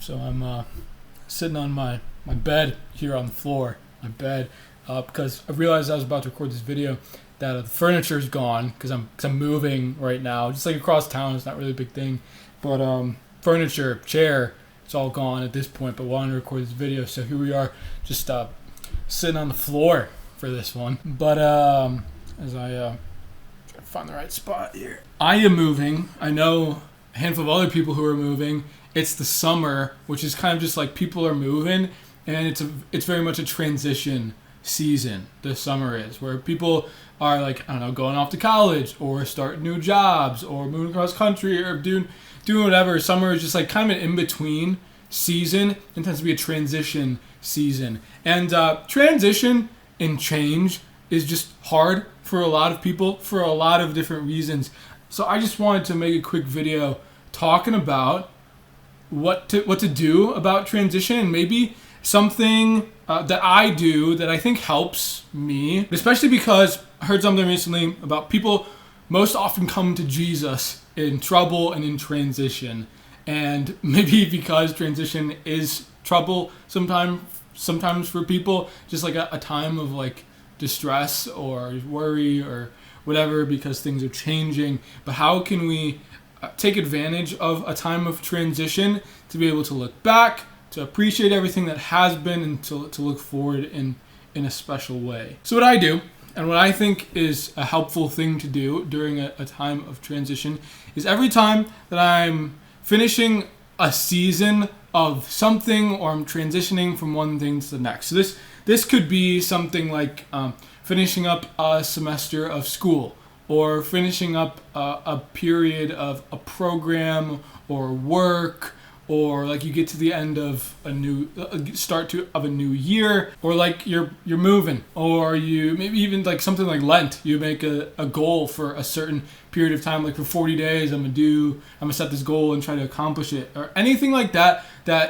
So I'm sitting on my bed here on the floor, because I realized I was about to record this video that the furniture is gone because I'm moving right now, just like across town. It's not really a big thing, but furniture, chair, it's all gone at this point. But wanted to record this video, so here we are, just sitting on the floor for this one. But as I try to find the right spot here, I am moving. I know a handful of other people who are moving. It's the summer, which is kind of just like people are moving, and it's very much a transition season. The summer is where people are like, I don't know, going off to college or starting new jobs or moving across country or doing whatever. Summer is just like kind of an in-between season. It tends to be a transition season, and transition and change is just hard for a lot of people for a lot of different reasons. So I just wanted to make a quick video talking about what to do about transition, and maybe something that I do that I think helps me, especially because I heard something recently about people most often come to Jesus in trouble and in transition, and maybe because transition is trouble sometimes for people, just like a time of like distress or worry or whatever because things are changing. But how can we take advantage of a time of transition to be able to look back, to appreciate everything that has been, and to look forward in a special way? So what I do, and what I think is a helpful thing to do during a time of transition, is every time that I'm finishing a season of something or I'm transitioning from one thing to the next. So this could be something like finishing up a semester of school, or finishing up a period of a program or work, or like you get to the end of a new of a new year, or like you're moving, or you maybe even like something like Lent. You make a goal for a certain period of time, like for 40 days I'm gonna set this goal and try to accomplish it, or anything like that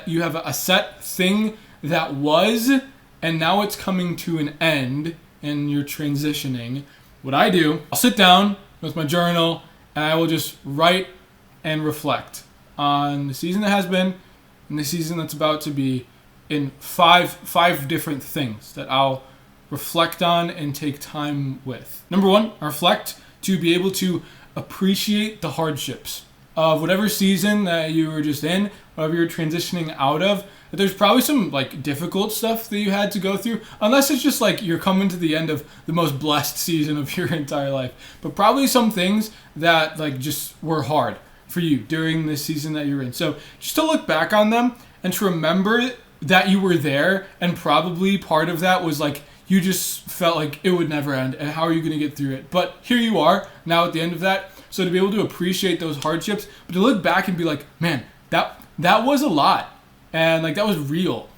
you have a set thing that was, and now it's coming to an end and you're transitioning. What I do, I'll sit down with my journal and I will just write and reflect on the season that has been and the season that's about to be, in five different things that I'll reflect on and take time with. Number one, I reflect to be able to appreciate the hardships of whatever season that you were just in, whatever you're transitioning out of. There's probably some like difficult stuff that you had to go through, unless it's just like you're coming to the end of the most blessed season of your entire life. But probably some things that like just were hard for you during the season that you're in. So just to look back on them and to remember that you were there, and probably part of that was like you just felt like it would never end, and how are you going to get through it? But here you are now at the end of that. So to be able to appreciate those hardships, but to look back and be like, man, that was a lot. And like that was real,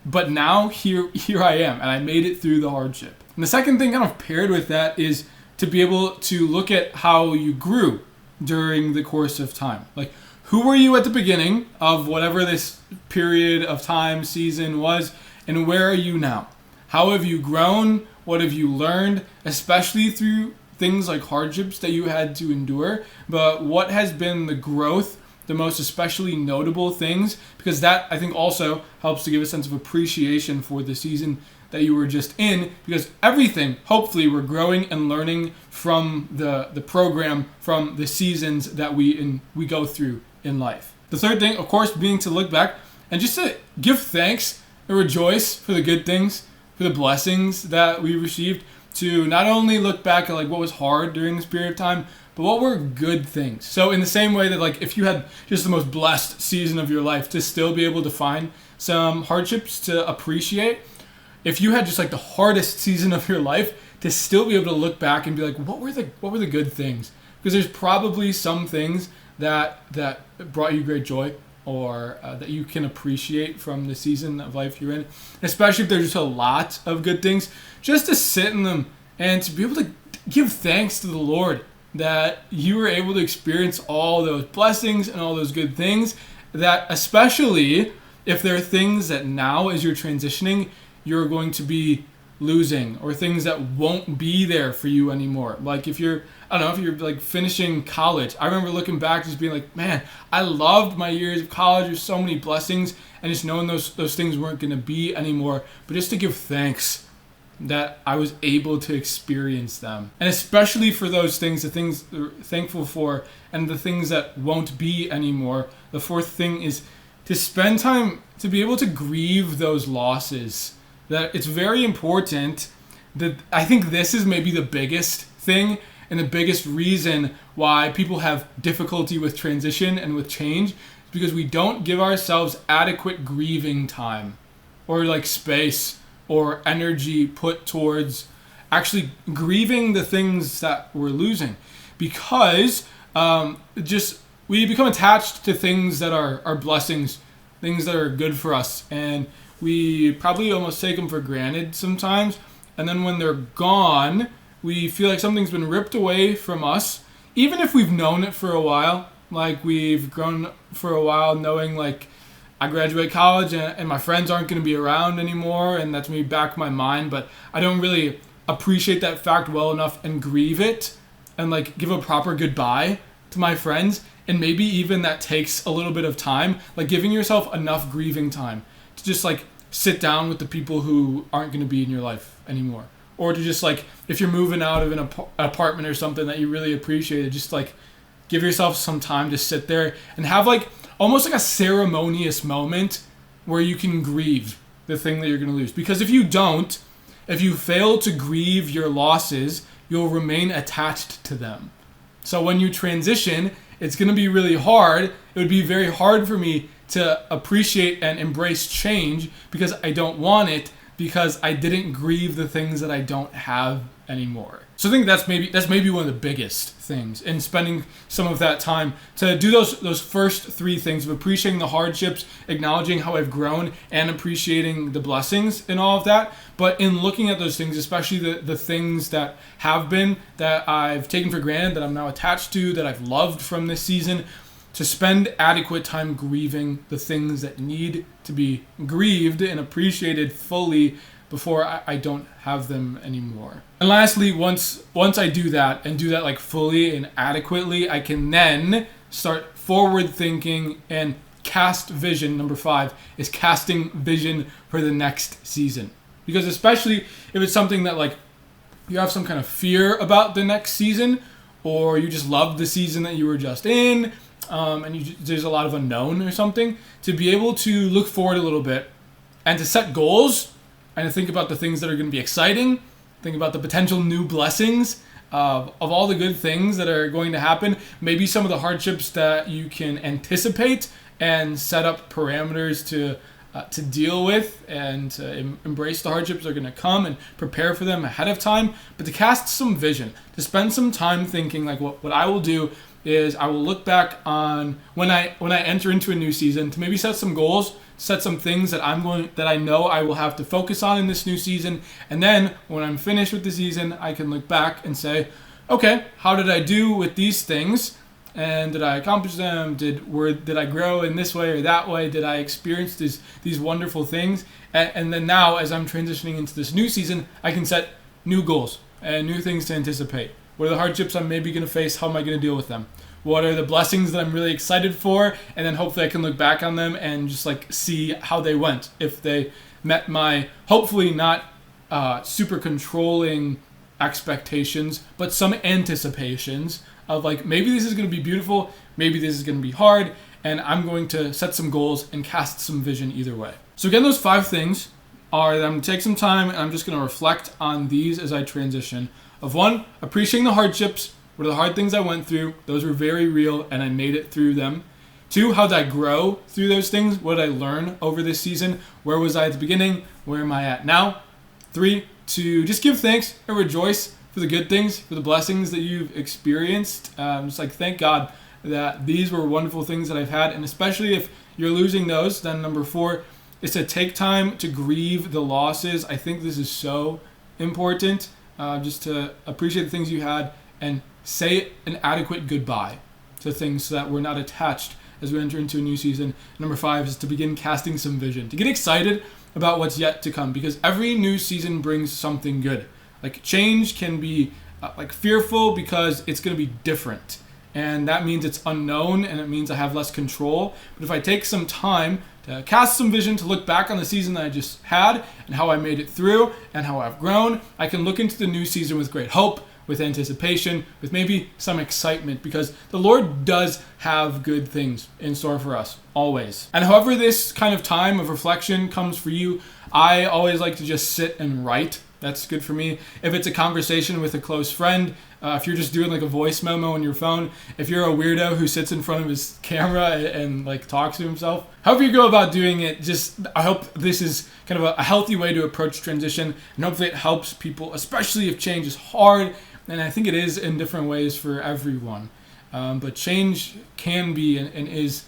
but now here I am, and I made it through the hardship. And the second thing kind of paired with that is to be able to look at how you grew during the course of time. Like, who were you at the beginning of whatever this period of time, season was, and where are you now? How have you grown? What have you learned, especially through things like hardships that you had to endure? But what has been the growth, the most especially notable things? Because that, I think, also helps to give a sense of appreciation for the season that you were just in, because everything, hopefully, we're growing and learning from the program, from the seasons that we go through in life. The third thing, of course, being to look back and just to give thanks and rejoice for the good things, for the blessings that we received, to not only look back at like what was hard during this period of time, but what were good things. So in the same way that like if you had just the most blessed season of your life, to still be able to find some hardships to appreciate. If you had just like the hardest season of your life, to still be able to look back and be like, what were the good things? Because there's probably some things that brought you great joy, or that you can appreciate from the season of life you're in. Especially if there's just a lot of good things, just to sit in them and to be able to give thanks to the Lord that you were able to experience all those blessings and all those good things, that especially if there are things that now as you're transitioning, you're going to be losing or things that won't be there for you anymore. Like if you're, I don't know, if you're like finishing college. I remember looking back just being like, man, I loved my years of college. There's so many blessings, and just knowing those things weren't going to be anymore. But just to give thanks that I was able to experience them. And especially for those things, the things we're thankful for and the things that won't be anymore. The fourth thing is to spend time to be able to grieve those losses. That it's very important. That I think this is maybe the biggest thing and the biggest reason why people have difficulty with transition and with change is because we don't give ourselves adequate grieving time or like space or energy put towards actually grieving the things that we're losing, because we become attached to things that are blessings, things that are good for us, and we probably almost take them for granted sometimes. And then when they're gone, we feel like something's been ripped away from us, even if we've known it for a while. Like we've grown for a while knowing like I graduate college and my friends aren't going to be around anymore, and that's me back in my mind, but I don't really appreciate that fact well enough and grieve it and like give a proper goodbye to my friends. And maybe even that takes a little bit of time, like giving yourself enough grieving time to just like sit down with the people who aren't going to be in your life anymore, or to just like, if you're moving out of an apartment or something that you really appreciated, just like give yourself some time to sit there and have like almost like a ceremonious moment where you can grieve the thing that you're going to lose. Because if you don't, if you fail to grieve your losses, you'll remain attached to them. So when you transition, it's going to be really hard. It would be very hard for me to appreciate and embrace change because I don't want it, because I didn't grieve the things that I don't have anymore. So I think that's maybe one of the biggest things in spending some of that time to do those first three things of appreciating the hardships, acknowledging how I've grown, and appreciating the blessings in all of that. But in looking at those things, especially the things that have been, that I've taken for granted, that I'm now attached to, that I've loved from this season, to spend adequate time grieving the things that need to be grieved and appreciated fully before I don't have them anymore. And lastly, once I do that and do that like fully and adequately, I can then start forward thinking and cast vision. Number 5 is casting vision for the next season. Because especially if it's something that like you have some kind of fear about the next season, or you just love the season that you were just in, and there's a lot of unknown or something, to be able to look forward a little bit and to set goals and to think about the things that are going to be exciting, think about the potential new blessings of all the good things that are going to happen, maybe some of the hardships that you can anticipate, and set up parameters to deal with and to embrace the hardships that are going to come and prepare for them ahead of time. But to cast some vision, to spend some time thinking like what I will do is I will look back on when I enter into a new season, to maybe set some goals, set some things that I know I will have to focus on in this new season. And then when I'm finished with the season, I can look back and say, okay, how did I do with these things? And did I accomplish them? Did I grow in this way or that way? Did I experience these wonderful things? And then now, as I'm transitioning into this new season, I can set new goals and new things to anticipate. What are the hardships I'm maybe going to face? How am I going to deal with them? What are the blessings that I'm really excited for? And then hopefully I can look back on them and just like see how they went. If they met my, hopefully not super controlling expectations, but some anticipations of like, maybe this is going to be beautiful, maybe this is going to be hard, and I'm going to set some goals and cast some vision either way. So again, those 5 things are that I'm going to take some time and I'm just going to reflect on these as I transition. Of 1, appreciating the hardships. What are the hard things I went through? Those were very real and I made it through them. 2, how did I grow through those things? What did I learn over this season? Where was I at the beginning? Where am I at now? 3, to just give thanks and rejoice for the good things, for the blessings that you've experienced. Just like thank God that these were wonderful things that I've had. And especially if you're losing those, then number 4 is to take time to grieve the losses. I think this is so important, just to appreciate the things you had and say an adequate goodbye to things so that we're not attached as we enter into a new season. Number 5 is to begin casting some vision, to get excited about what's yet to come, because every new season brings something good. Like, change can be like fearful because it's going to be different. And that means it's unknown, and it means I have less control. But if I take some time to cast some vision, to look back on the season that I just had and how I made it through and how I've grown, I can look into the new season with great hope, with anticipation, with maybe some excitement, because the Lord does have good things in store for us, always. And however this kind of time of reflection comes for you, I always like to just sit and write. That's good for me. If it's a conversation with a close friend, if you're just doing like a voice memo on your phone, if you're a weirdo who sits in front of his camera and like talks to himself, however you go about doing it, I hope this is kind of a healthy way to approach transition, and hopefully it helps people, especially if change is hard. And I think it is in different ways for everyone. But change can be and is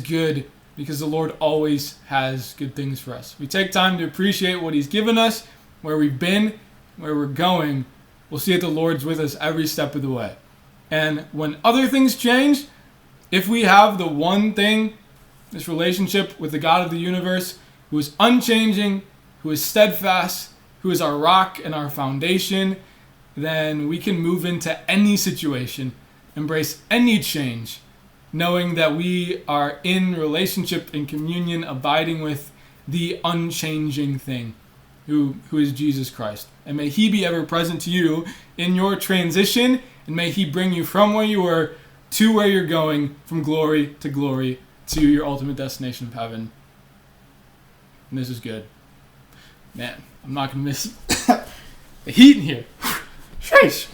good, because the Lord always has good things for us. We take time to appreciate what He's given us, where we've been, where we're going. We'll see that the Lord's with us every step of the way. And when other things change, if we have the one thing, this relationship with the God of the universe, who is unchanging, who is steadfast, who is our rock and our foundation, then we can move into any situation, embrace any change, knowing that we are in relationship and communion, abiding with the unchanging thing, who is Jesus Christ. And may He be ever present to you in your transition, and may He bring you from where you were to where you're going, from glory to your ultimate destination of heaven. And this is good. Man, I'm not going to miss the heat in here. Sheesh.